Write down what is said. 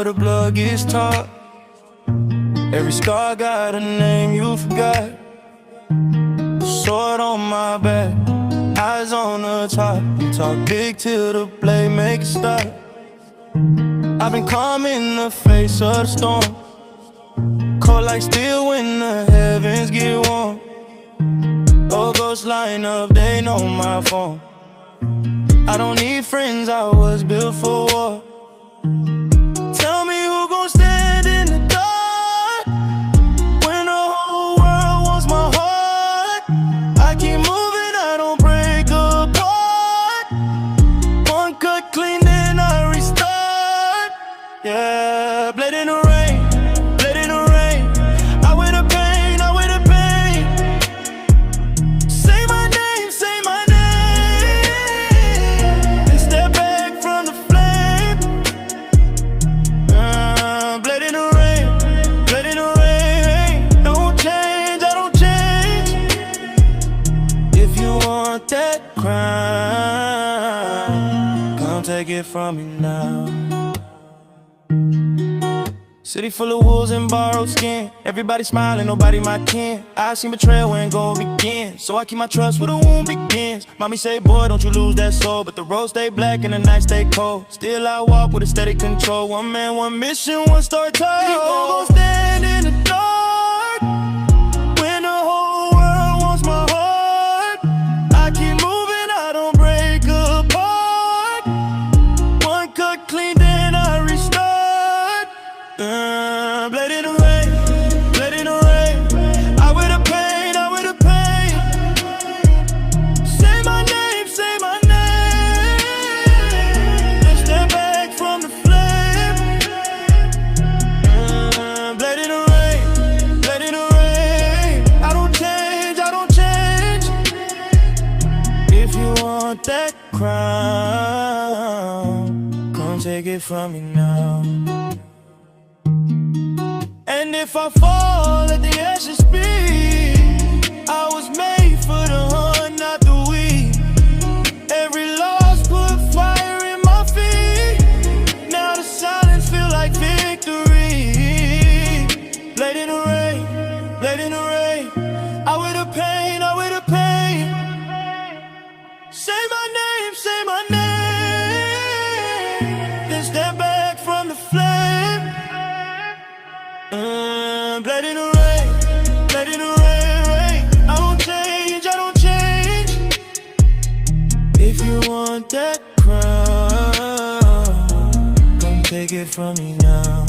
where the blood gets taught. Every scar got a name you forgot. Sword on my back, eyes on the top. You talk big till the blade makes it stop. I've been calm in the face of the storm, cold like steel when the heavens get warm. Oh, ghosts line up, they know my phone. I don't need friends, I was built for war. Tell me who gon' stand in the dark when the whole world wants my heart. I keep moving, I don't break apart. One cut clean, then I restart. Yeah, blade in the rain, blade in the rain. I wear the pain, I wear the pain. Say my name, say my name. And step back from the flame. Blade in the rain, blade in the rain. Don't change, I don't change. If you want that crown, come take it from me now. City full of wolves and borrowed skin. Everybody smiling, nobody my kin. I seen betrayal when gon' begin, so I keep my trust where the wound begins. Mommy say, boy, don't you lose that soul. But the road stay black and the night stay cold. Still I walk with a steady control. One man, one mission, one star title. You gon' stand in the dark when the whole world wants my heart. I keep moving, I don't break apart. One cut clean, then I restart. Blade in the rain, blade in the rain. I wear the pain, I wear the pain. Say my name, say my name. Then step back from the flame. Blade in the rain, blade in the rain. I don't change, I don't change. If you want that crown, come take it from me now. And if I fall, let the ashes speak. I was made for the hunt, not the weak. Every loss put fire in my feet. Now the silence feel like victory. Blade in the rain, blade in the rain. I wear the pain, I wear the pain. Say my name, say my name. Then step back from the flame. Blood in the rain, blood in the rain, rain. I don't change, I don't change. If you want that crown, come take it from me now.